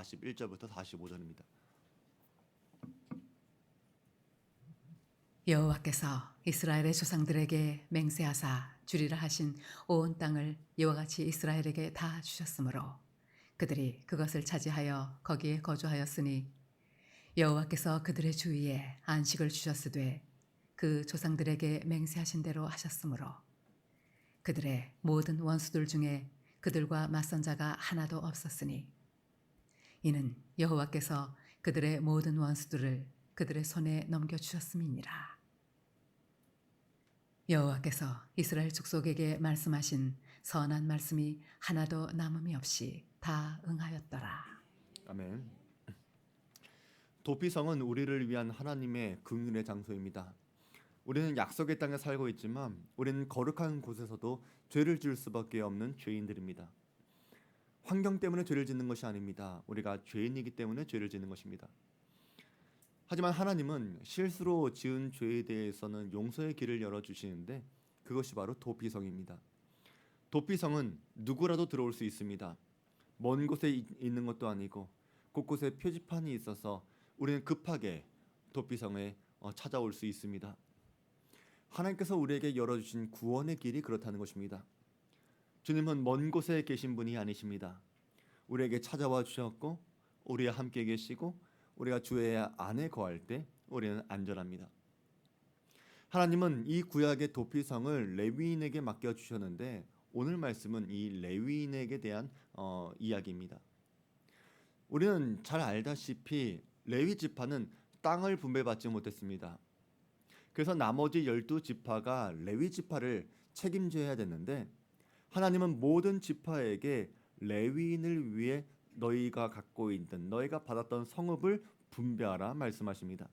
41절부터 45절입니다. 여호와께서 이스라엘의 조상들에게 맹세하사 주리라 하신 온 땅을 이와 같이 이스라엘에게 다 주셨으므로 그들이 그것을 차지하여 거기에 거주하였으니 여호와께서 그들의 주위에 안식을 주셨으되 그 조상들에게 맹세하신 대로 하셨으므로 그들의 모든 원수들 중에 그들과 맞선 자가 하나도 없었으니 이는 여호와께서 그들의 모든 원수들을 그들의 손에 넘겨 주셨음이니라. 여호와께서 이스라엘 족속에게 말씀하신 선한 말씀이 하나도 남음이 없이 다 응하였더라. 아멘. 도피성은 우리를 위한 하나님의 긍휼의 장소입니다. 우리는 약속의 땅에 살고 있지만 우리는 거룩한 곳에서도 죄를 지을 수밖에 없는 죄인들입니다. 환경 때문에 죄를 짓는 것이 아닙니다. 우리가 죄인이기 때문에 죄를 짓는 것입니다. 하지만 하나님은 실수로 지은 죄에 대해서는 용서의 길을 열어주시는데 그것이 바로 도피성입니다. 도피성은 누구라도 들어올 수 있습니다. 먼 곳에 있는 것도 아니고 곳곳에 표지판이 있어서 우리는 급하게 도피성에 찾아올 수 있습니다. 하나님께서 우리에게 열어주신 구원의 길이 그렇다는 것입니다. 주님은 먼 곳에 계신 분이 아니십니다. 우리에게 찾아와 주셨고 우리와 함께 계시고 우리가 주의 안에 거할 때 우리는 안전합니다. 하나님은 이 구약의 도피성을 레위인에게 맡겨 주셨는데 오늘 말씀은 이 레위인에게 대한 이야기입니다. 우리는 잘 알다시피 레위 지파는 땅을 분배받지 못했습니다. 그래서 나머지 12지파가 레위 지파를 책임져야 됐는데 하나님은 모든 지파에게 레위인을 위해 너희가 갖고 있던 너희가 받았던 성읍을 분배하라 말씀하십니다.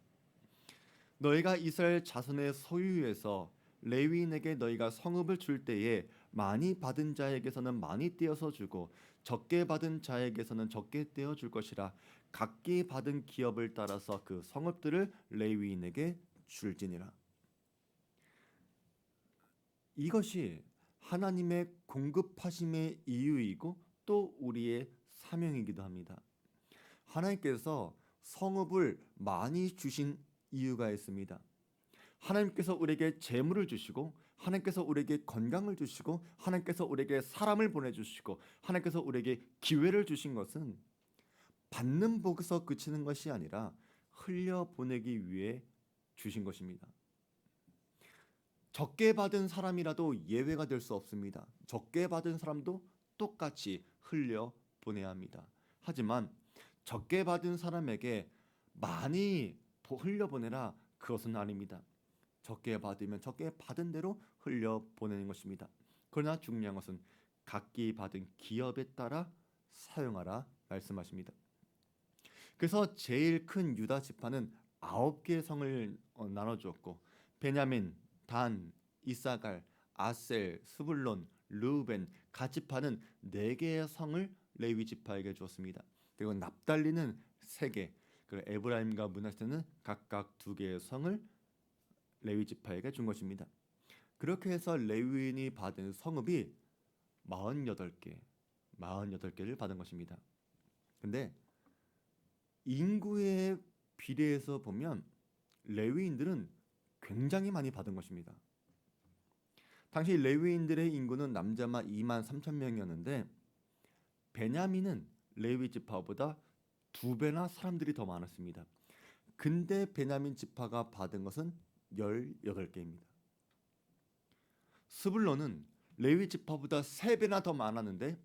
너희가 이스라엘 자손의 소유에서 레위인에게 너희가 성읍을 줄 때에 많이 받은 자에게서는 많이 떼어서 주고 적게 받은 자에게서는 적게 떼어 줄 것이라 각기 받은 기업을 따라서 그 성읍들을 레위인에게 줄지니라. 이것이 하나님의 공급하심의 이유이고 또 우리의 사명이기도 합니다. 하나님께서 성읍을 많이 주신 이유가 있습니다. 하나님께서 우리에게 재물을 주시고 하나님께서 우리에게 건강을 주시고 하나님께서 우리에게 사람을 보내주시고 하나님께서 우리에게 기회를 주신 것은 받는 복에서 그치는 것이 아니라 흘려보내기 위해 주신 것입니다. 적게 받은 사람이라도 예외가 될 수 없습니다. 적게 받은 사람도 똑같이 흘려보내야 합니다. 하지만 적게 받은 사람에게 많이 흘려보내라 그것은 아닙니다. 적게 받으면 적게 받은 대로 흘려보내는 것입니다. 그러나 중요한 것은 각기 받은 기업에 따라 사용하라 말씀하십니다. 그래서 제일 큰 유다 지파는 9개의 성을 나눠주었고 베냐민, 단, 이사갈, 아셀, 스불론, 르우벤, 갓 지파는 4개의 성을 레위 지파에게 주었습니다. 그리고 납달리는 3개, 그리고 에브라임과 므낫세는 각각 2개의 성을 레위 지파에게 준 것입니다. 그렇게 해서 레위인이 받은 성읍이 48개를 받은 것입니다. 근데 인구에 비례해서 보면 레위인들은 굉장히 많이 받은 것입니다. 당시 레위인들의 인구는 남자만 2만 3천 명이었는데 베냐민은 레위 지파보다 2배나 사람들이 더 많았습니다. 근데 베냐민 지파가 받은 것은 18개입니다. 스불론은 레위 지파보다 3배나 더 많았는데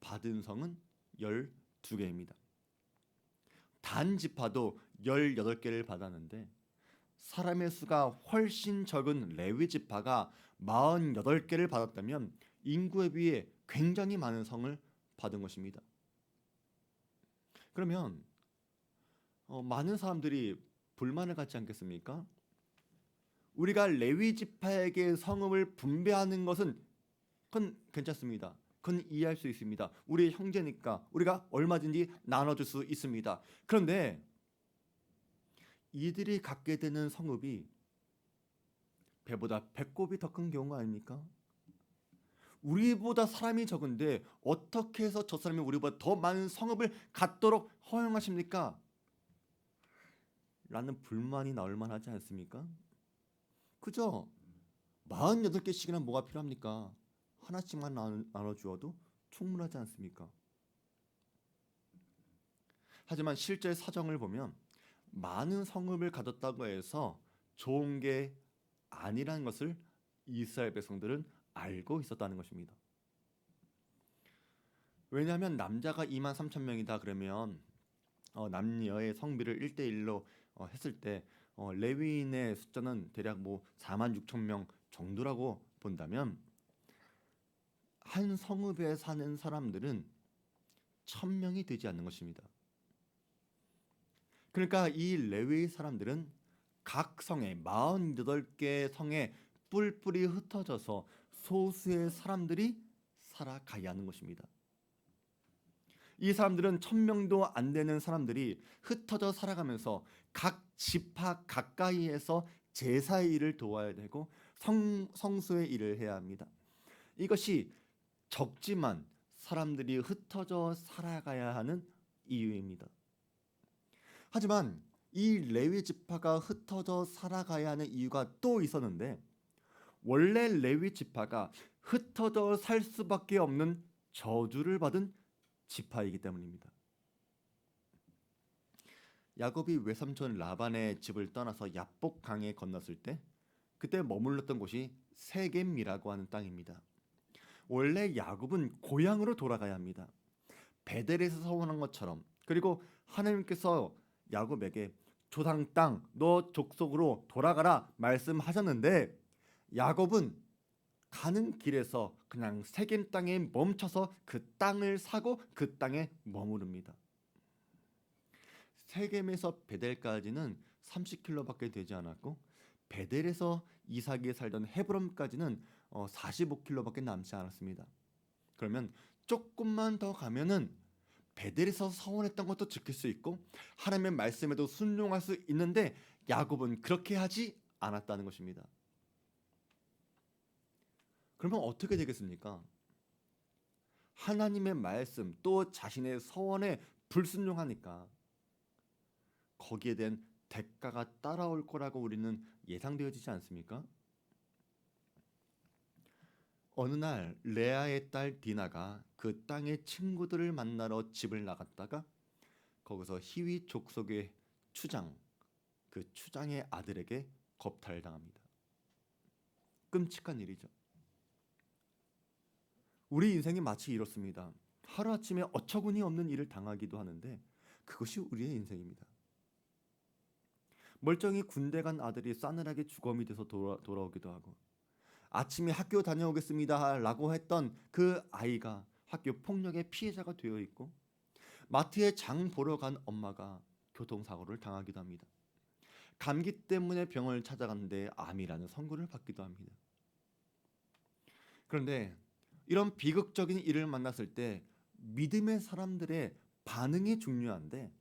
받은 성은 12개입니다. 단 지파도 18개를 받았는데 사람의 수가 훨씬 적은 레위 지파가 48개를 받았다면 인구에 비해 굉장히 많은 성을 받은 것입니다. 그러면 많은 사람들이 불만을 갖지 않겠습니까? 우리가 레위 지파에게 성읍을 분배하는 것은 그건 괜찮습니다. 그건 이해할 수 있습니다. 우리의 형제니까 우리가 얼마든지 나눠줄 수 있습니다. 그런데 이들이 갖게 되는 성읍이 배보다 배꼽이 더 큰 경우 아닙니까? 우리보다 사람이 적은데 어떻게 해서 저 사람이 우리보다 더 많은 성읍을 갖도록 허용하십니까? 라는 불만이 나올 만하지 않습니까? 그죠? 48개씩이나 뭐가 필요합니까? 하나씩만 나눠주어도 충분하지 않습니까? 하지만 실제 사정을 보면 많은 성읍을 가졌다고 해서 좋은 게 아니라는 것을 이스라엘 백성들은 알고 있었다는 것입니다. 왜냐하면 남자가 2만 3천 명이다 그러면 남녀의 성비를 1대1로 했을 때 레위인의 숫자는 대략 뭐 4만 6천 명 정도라고 본다면 한 성읍에 사는 사람들은 1,000명이 되지 않는 것입니다. 그러니까 이 레위 사람들은 각 성에 48개 성에 뿔뿔이 흩어져서 소수의 사람들이 살아가야 하는 것입니다. 이 사람들은 1,000명도 안 되는 사람들이 흩어져 살아가면서 각 지파 가까이에서 제사의 일을 도와야 되고 성수의 일을 해야 합니다. 이것이 적지만 사람들이 흩어져 살아가야 하는 이유입니다. 하지만 이 레위 지파가 흩어져 살아가야 하는 이유가 또 있었는데 원래 레위 지파가 흩어져 살 수밖에 없는 저주를 받은 지파이기 때문입니다. 야곱이 외삼촌 라반의 집을 떠나서 야복 강에 건넜을 때 그때 머물렀던 곳이 세겜이라고 하는 땅입니다. 원래 야곱은 고향으로 돌아가야 합니다. 베델에서 서원한 것처럼. 그리고 하나님께서 야곱에게 조상 땅 너 족속으로 돌아가라 말씀하셨는데 야곱은 가는 길에서 그냥 세겜 땅에 멈춰서 그 땅을 사고 그 땅에 머무릅니다. 세겜에서 베델까지는 30km밖에 되지 않았고 베델에서 이삭이 살던 헤브론까지는 45km밖에 남지 않았습니다. 그러면 조금만 더 가면은 베델에서 서원했던 것도 지킬 수 있고 하나님의 말씀에도 순종할 수 있는데 야곱은 그렇게 하지 않았다는 것입니다. 그러면 어떻게 되겠습니까? 하나님의 말씀 또 자신의 서원에 불순종하니까 거기에 대한 대가가 따라올 거라고 우리는 예상되어지지 않습니까? 어느 날 레아의 딸 디나가 그 땅의 친구들을 만나러 집을 나갔다가 거기서 히위 족속의 추장, 그 추장의 아들에게 겁탈당합니다. 끔찍한 일이죠. 우리 인생이 마치 이렇습니다. 하루아침에 어처구니 없는 일을 당하기도 하는데 그것이 우리의 인생입니다. 멀쩡히 군대 간 아들이 싸늘하게 주검이 돼서 돌아오기도 하고 아침에 학교 다녀오겠습니다 라고 했던 그 아이가 학교 폭력의 피해자가 되어 있고 마트에 장 보러 간 엄마가 교통사고를 당하기도 합니다. 감기 때문에 병원을 찾아갔는데 암이라는 선고를 받기도 합니다. 그런데 이런 비극적인 일을 만났을 때 믿음의 사람들의 반응이 중요한데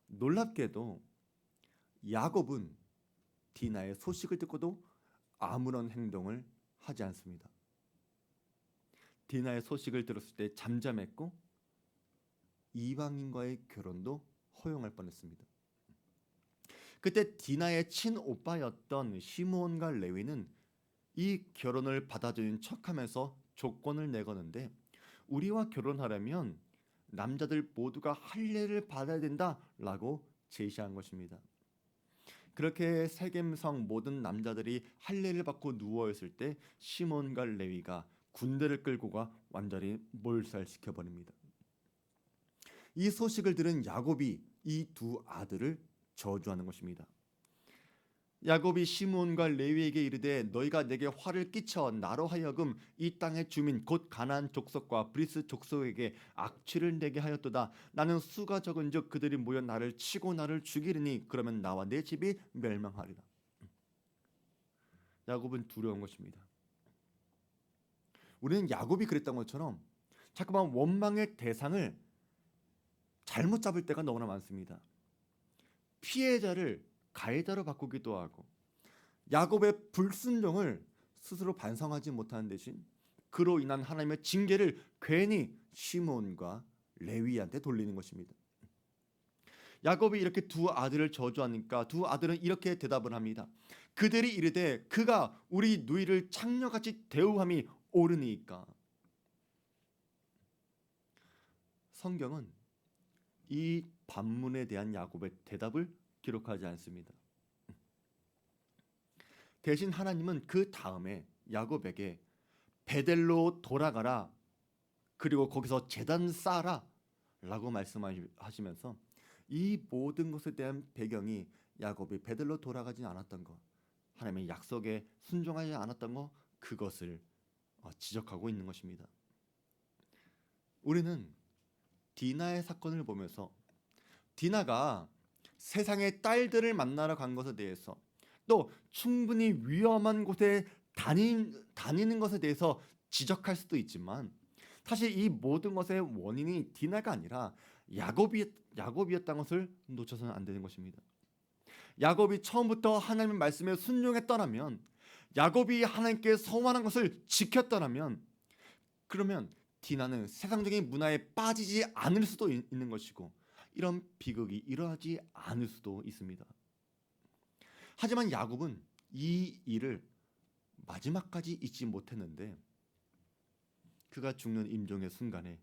놀랍게도 야곱은 디나의 소식을 듣고도 아무런 행동을 하지 않습니다. 디나의 소식을 들었을 때 잠잠했고 이방인과의 결혼도 허용할 뻔했습니다. 그때 디나의 친오빠였던 시므온과 레위는 이 결혼을 받아들인 척하면서 조건을 내거는데 우리와 결혼하려면 남자들 모두가 할례를 받아야 된다라고 제시한 것입니다. 그렇게 세겜성 모든 남자들이 할례를 받고 누워 있을 때 시몬과 레위가 군대를 끌고 가 완전히 몰살시켜 버립니다. 이 소식을 들은 야곱이 이 두 아들을 저주하는 것입니다. 야곱이 시므온과 레위에게 이르되 너희가 내게 화를 끼쳐 나로 하여금 이 땅의 주민 곧 가나안 족속과 브리스 족속에게 악취를 내게 하였도다. 나는 수가 적은즉 그들이 모여 나를 치고 나를 죽이리니 그러면 나와 내 집이 멸망하리라. 야곱은 두려운 것입니다. 우리는 야곱이 그랬던 것처럼 자꾸만 원망의 대상을 잘못 잡을 때가 너무나 많습니다. 피해자를 가해자로 바꾸기도 하고 야곱의 불순종을 스스로 반성하지 못하는 대신 그로 인한 하나님의 징계를 괜히 시몬과 레위한테 돌리는 것입니다. 야곱이 이렇게 두 아들을 저주하니까 두 아들은 이렇게 대답을 합니다. 그들이 이르되 그가 우리 누이를 창녀같이 대우함이 옳으니까. 성경은 이 반문에 대한 야곱의 대답을 기록하지 않습니다. 대신 하나님은 그 다음에 야곱에게 베델로 돌아가라, 그리고 거기서 제단 쌓아라 라고 말씀하시면서 이 모든 것에 대한 배경이 야곱이 베델로 돌아가지 않았던 것, 하나님의 약속에 순종하지 않았던 것, 그것을 지적하고 있는 것입니다. 우리는 디나의 사건을 보면서 디나가 세상의 딸들을 만나러 간 것에 대해서, 또 충분히 위험한 곳에 다니는 것에 대해서 지적할 수도 있지만, 사실 이 모든 것의 원인이 디나가 아니라 야곱이었다는 것을 놓쳐서는 안 되는 것입니다. 야곱이 처음부터 하나님의 말씀에 순종했더라면, 야곱이 하나님께 서원한 것을 지켰더라면, 그러면 디나는 세상적인 문화에 빠지지 않을 수도 있는 것이고, 이런 비극이 일어나지 않을 수도 있습니다. 하지만 야곱은 이 일을 마지막까지 잊지 못했는데, 그가 죽는 임종의 순간에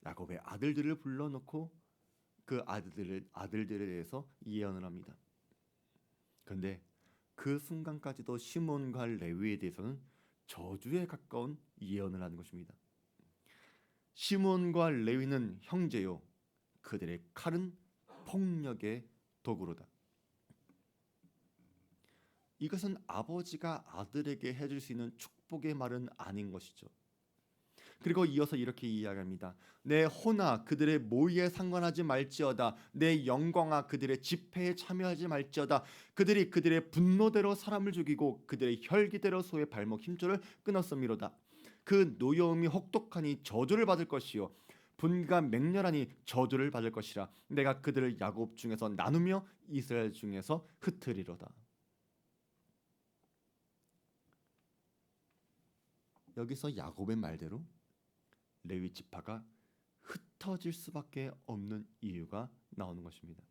야곱의 아들들을 불러놓고 그 아들들에 대해서 예언을 합니다. 그런데 그 순간까지도 시몬과 레위에 대해서는 저주에 가까운 예언을 하는 것입니다. 시몬과 레위는 형제요, 그들의 칼은 폭력의 도구로다. 이것은 아버지가 아들에게 해줄 수 있는 축복의 말은 아닌 것이죠. 그리고 이어서 이렇게 이야기합니다. 내 호나 그들의 모의에 상관하지 말지어다. 내 영광아 그들의 집회에 참여하지 말지어다. 그들이 그들의 분노대로 사람을 죽이고 그들의 혈기대로 소의 발목 힘줄을 끊었음이로다. 그 노여움이 혹독하니 저주를 받을 것이요, 분기가 맹렬하니 저주를 받을 것이라. 내가 그들을 야곱 중에서 나누며 이스라엘 중에서 흩으리로다. 여기서 야곱의 말대로 레위 지파가 흩어질 수밖에 없는 이유가 나오는 것입니다.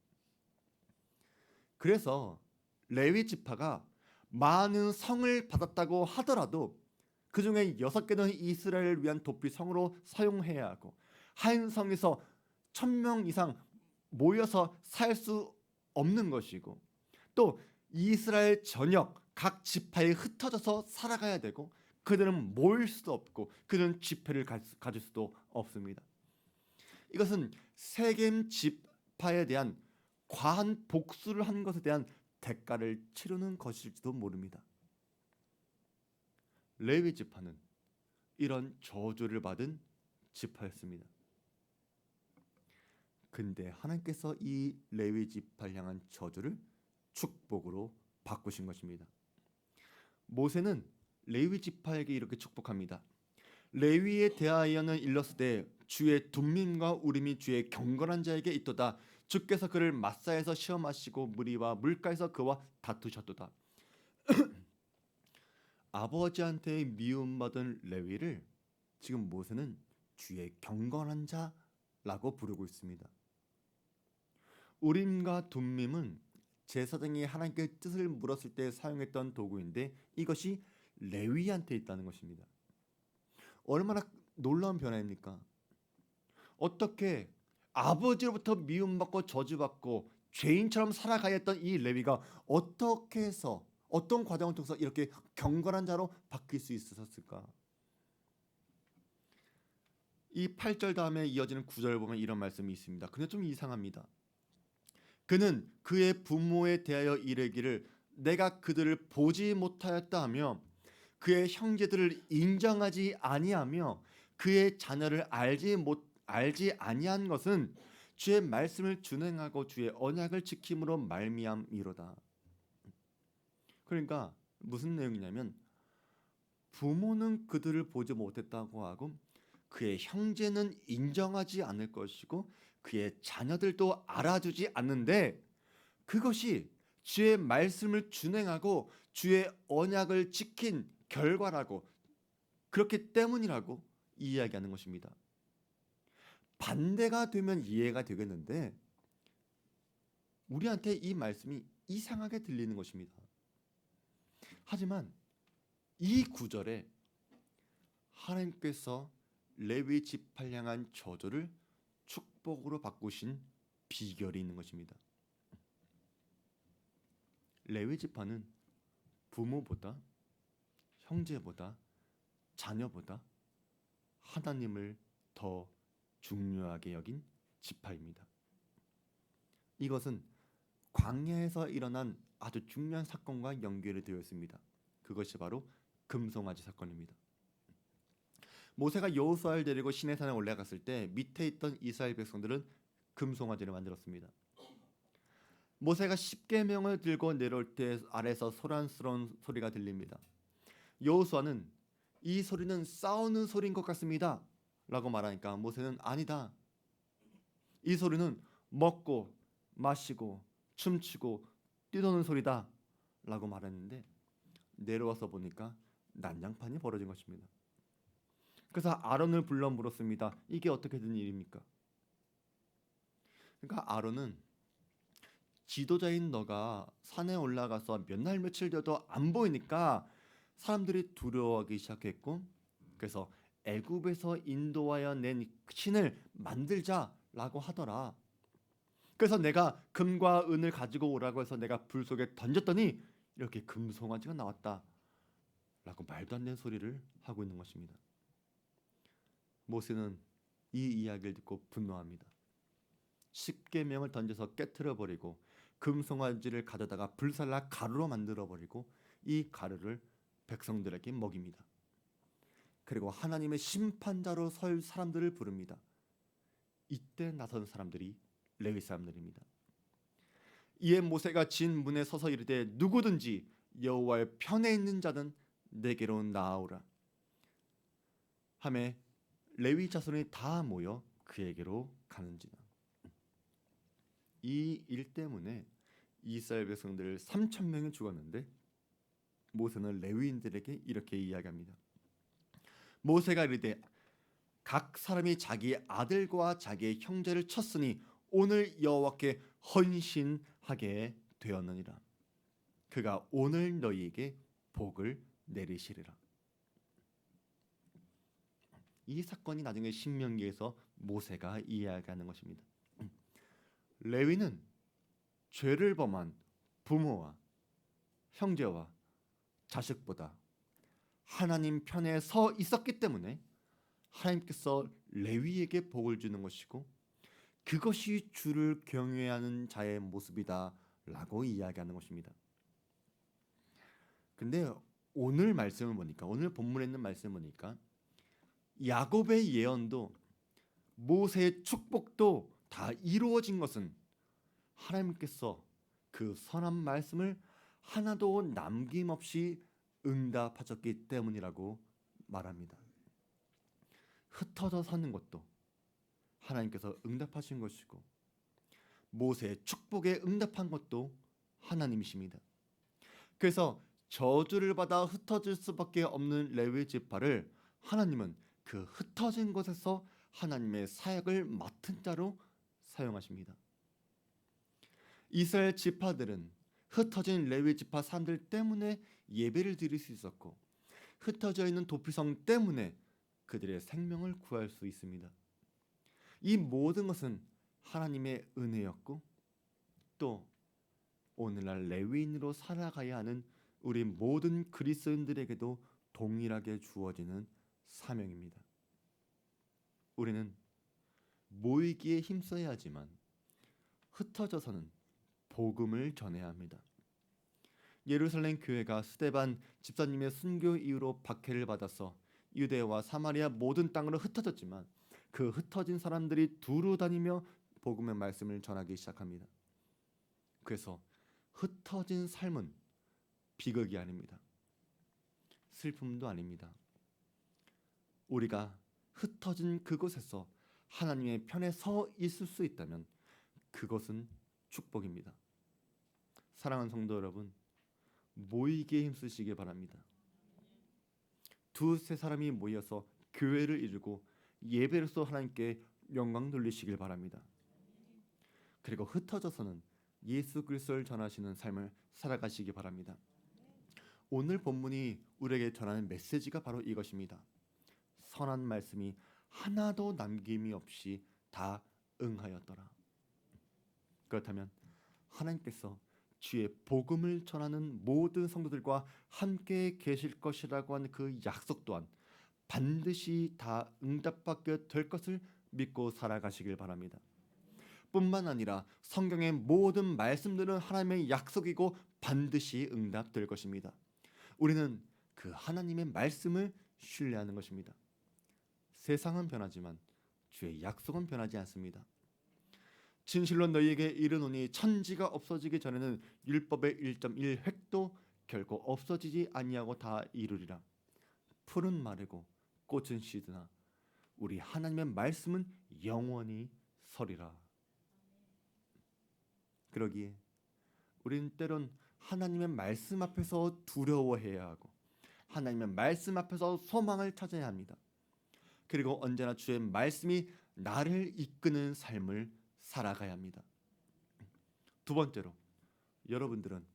그래서 레위 지파가 많은 성을 받았다고 하더라도 그 중에 6개는 이스라엘을 위한 도피 성으로 사용해야 하고, 한 성에서 1000명 이상 모여서 살 수 없는 것이고, 또 이스라엘 전역 각 지파에 흩어져서 살아가야 되고, 그들은 모일 수도 없고 그들은 지폐를 가질 수도 없습니다. 이것은 세겜 지파에 대한 과한 복수를 한 것에 대한 대가를 치르는 것일지도 모릅니다. 레위 지파는 이런 저주를 받은 지파였습니다. 근데 하나님께서 이 레위 지파를 향한 저주를 축복으로 바꾸신 것입니다. 모세는 레위 지파에게 이렇게 축복합니다. 레위에 대하여는 일렀으되 주의 둠밈과 우림이 주의 경건한 자에게 있도다. 주께서 그를 마사에서 시험하시고 무리와 물가에서 그와 다투셨도다. 아버지한테 미움받은 레위를 지금 모세는 주의 경건한 자라고 부르고 있습니다. 우림과 둠밈은 제사장이 하나님께 뜻을 물었을 때 사용했던 도구인데, 이것이 레위한테 있다는 것입니다. 얼마나 놀라운 변화입니까? 어떻게 아버지로부터 미움받고 저주받고 죄인처럼 살아가야 했던 이 레위가 어떻게 해서, 어떤 과정을 통해서 이렇게 경건한 자로 바뀔 수 있었을까? 이 8절 다음에 이어지는 9절을 보면 이런 말씀이 있습니다. 근데 좀 이상합니다. 그는 그의 부모에 대하여 이르기를 내가 그들을 보지 못하였다 하며, 그의 형제들을 인정하지 아니하며 그의 자녀를 알지 아니한 것은 주의 말씀을 준행하고 주의 언약을 지킴으로 말미암이로다. 그러니까 무슨 내용이냐면, 부모는 그들을 보지 못했다고 하고 그의 형제는 인정하지 않을 것이고 그의 자녀들도 알아주지 않는데, 그것이 주의 말씀을 준행하고 주의 언약을 지킨 결과라고, 그렇기 때문이라고 이야기하는 것입니다. 반대가 되면 이해가 되겠는데 우리한테 이 말씀이 이상하게 들리는 것입니다. 하지만 이 구절에 하나님께서 레위 지파를 향한 저주를 축복으로 바꾸신 비결이 있는 것입니다. 레위 지파는 부모보다, 형제보다, 자녀보다 하나님을 더 중요하게 여긴 지파입니다. 이것은 광야에서 일어난 아주 중요한 사건과 연결이 되어 있습니다. 그것이 바로 금송아지 사건입니다. 모세가 여호수아를 데리고 시내산에 올라갔을 때 밑에 있던 이스라엘 백성들은 금송아지를 만들었습니다. 모세가 십계명을 들고 내려올 때 아래서 소란스러운 소리가 들립니다. 여호수아는 이 소리는 싸우는 소리인 것 같습니다 라고 말하니까 모세는 아니다, 이 소리는 먹고 마시고 춤추고 뛰노는 소리다 라고 말했는데 내려와서 보니까 난장판이 벌어진 것입니다. 그래서 아론을 불러 물었습니다. 이게 어떻게 된 일입니까? 그러니까 아론은 지도자인 너가 산에 올라가서 몇 날 며칠 되어도 안 보이니까 사람들이 두려워하기 시작했고, 그래서 애굽에서 인도하여 낸 신을 만들자라고 하더라. 그래서 내가 금과 은을 가지고 오라고 해서 내가 불 속에 던졌더니 이렇게 금송아지가 나왔다 라고 말도 안 되는 소리를 하고 있는 것입니다. 모세는 이 이야기를 듣고 분노합니다. 십계명을 던져서 깨트려 버리고 금송아지를 가져다가 불살라 가루로 만들어 버리고 이 가루를 백성들에게 먹입니다. 그리고 하나님의 심판자로 설 사람들을 부릅니다. 이때 나선 사람들이 레위 사람들입니다. 이에 모세가 진 문에 서서 이르되 누구든지 여호와의 편에 있는 자는 내게로 나아오라 하매 레위 자손이 다 모여 그에게로 가는지라. 이 일 때문에 이스라엘 백성들 3,000명이 죽었는데 모세는 레위인들에게 이렇게 이야기합니다. 모세가 이르되 각 사람이 자기의 아들과 자기의 형제를 쳤으니 오늘 여호와께 헌신하게 되었느니라. 그가 오늘 너희에게 복을 내리시리라. 이 사건이 나중에 신명기에서 모세가 이야기하는 것입니다. 레위는 죄를 범한 부모와 형제와 자식보다 하나님 편에 서 있었기 때문에 하나님께서 레위에게 복을 주는 것이고 그것이 주를 경외하는 자의 모습이다라고 이야기하는 것입니다. 근데 오늘 말씀을 보니까, 오늘 본문에 있는 말씀을 보니까 야곱의 예언도 모세의 축복도 다 이루어진 것은 하나님께서 그 선한 말씀을 하나도 남김없이 응답하셨기 때문이라고 말합니다. 흩어져 사는 것도 하나님께서 응답하신 것이고 모세의 축복에 응답한 것도 하나님이십니다. 그래서 저주를 받아 흩어질 수밖에 없는 레위 지파를 하나님은 그 흩어진 곳에서 하나님의 사역을 맡은 자로 사용하십니다. 이스라엘 지파들은 흩어진 레위 지파 사람들 때문에 예배를 드릴 수 있었고 흩어져 있는 도피성 때문에 그들의 생명을 구할 수 있습니다. 이 모든 것은 하나님의 은혜였고 또 오늘날 레위인으로 살아가야 하는 우리 모든 그리스도인들에게도 동일하게 주어지는 사명입니다. 우리는 모이기에 힘써야 하지만 흩어져서는 복음을 전해야 합니다. 예루살렘 교회가 스데반 집사님의 순교 이후로 박해를 받아서 유대와 사마리아 모든 땅으로 흩어졌지만 그 흩어진 사람들이 두루 다니며 복음의 말씀을 전하기 시작합니다. 그래서 흩어진 삶은 비극이 아닙니다. 슬픔도 아닙니다. 우리가 흩어진 그곳에서 하나님의 편에 서 있을 수 있다면 그것은 축복입니다. 사랑하는 성도 여러분, 모이기에 힘쓰시기 바랍니다. 두세 사람이 모여서 교회를 이루고 예배로서 하나님께 영광 돌리시길 바랍니다. 그리고 흩어져서는 예수 그리스도를 전하시는 삶을 살아가시기 바랍니다. 오늘 본문이 우리에게 전하는 메시지가 바로 이것입니다. 선한 말씀이 하나도 남김이 없이 다 응하였더라. 그렇다면 하나님께서 주의 복음을 전하는 모든 성도들과 함께 계실 것이라고 하는 그 약속 또한 반드시 다 응답받게 될 것을 믿고 살아가시길 바랍니다. 뿐만 아니라 성경의 모든 말씀들은 하나님의 약속이고 반드시 응답될 것입니다. 우리는 그 하나님의 말씀을 신뢰하는 것입니다. 세상은 변하지만 주의 약속은 변하지 않습니다. 진실로 너희에게 이르노니 천지가 없어지기 전에는 율법의 1.1획도 결코 없어지지 아니하고 다 이루리라. 풀은 마르고 꽃은 시드나 우리 하나님의 말씀은 영원히 서리라. 그러기에 우리는 때론 하나님의 말씀 앞에서 두려워해야 하고 하나님의 말씀 앞에서 소망을 찾아야 합니다. 그리고 언제나 주의 말씀이 나를 이끄는 삶을 살아가야 합니다. 두 번째로 여러분들은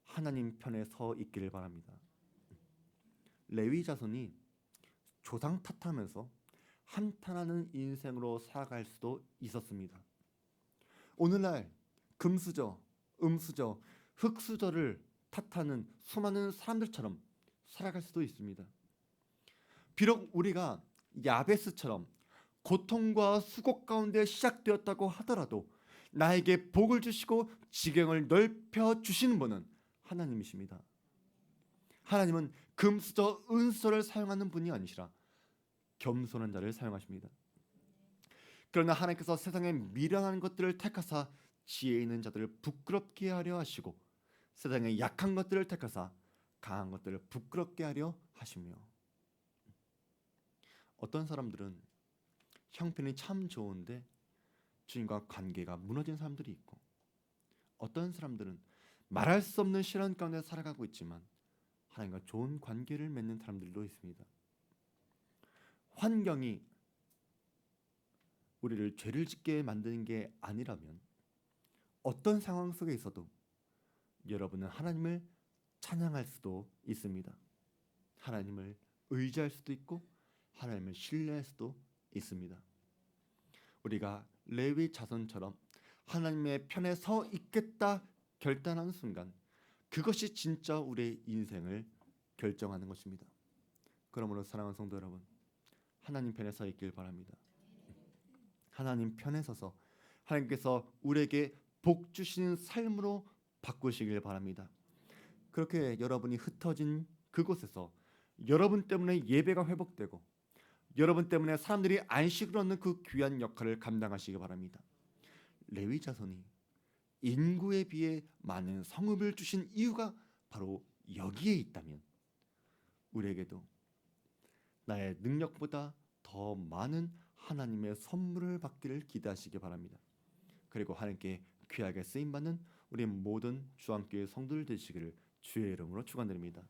하나님 편에 서 있기를 바랍니다. 레위 자손이 조상 탓하면서 한탄하는 인생으로 살아갈 수도 있었습니다. 오늘날 금수저, 음수저, 흙수저를 탓하는 수많은 사람들처럼 살아갈 수도 있습니다. 비록 우리가 야베스처럼 고통과 수고 가운데 시작되었다고 하더라도 나에게 복을 주시고 지경을 넓혀 주시는 분은 하나님이십니다. 하나님은 금수저, 은수저를 사용하는 분이 아니시라 겸손한 자를 사용하십니다. 그러나 하나님께서 세상의 미련한 것들을 택하사 지혜 있는 자들을 부끄럽게 하려 하시고 세상의 약한 것들을 택하사 강한 것들을 부끄럽게 하려 하시며 어떤 사람들은 형편이 참 좋은데 주님과 관계가 무너진 사람들이 있고 어떤 사람들은 말할 수 없는 시련 가운데 살아가고 있지만 하나님과 좋은 관계를 맺는 사람들도 있습니다. 환경이 우리를 죄를 짓게 만드는 게 아니라면 어떤 상황 속에 있어도 여러분은 하나님을 찬양할 수도 있습니다. 하나님을 의지할 수도 있고 하나님을 신뢰할 수도 있습니다. 우리가 레위 자손처럼 하나님의 편에 서 있겠다 결단하는 순간 그것이 진짜 우리의 인생을 결정하는 것입니다. 그러므로 사랑하는 성도 여러분, 하나님 편에 서 있길 바랍니다. 하나님 편에 서서 하나님께서 우리에게 복 주시는 삶으로 바꾸시길 바랍니다. 그렇게 여러분이 흩어진 그곳에서 여러분 때문에 예배가 회복되고 여러분 때문에 사람들이 안식을 얻는 그 귀한 역할을 감당하시기 바랍니다. 레위 자손이 인구에 비해 많은 성읍을 주신 이유가 바로 여기에 있다면 우리에게도 나의 능력보다 더 많은 하나님의 선물을 받기를 기대하시기 바랍니다. 그리고 하나님께 귀하게 쓰임받는 우리 모든 주안교회 성도들 되시기를 주의 이름으로 축원드립니다.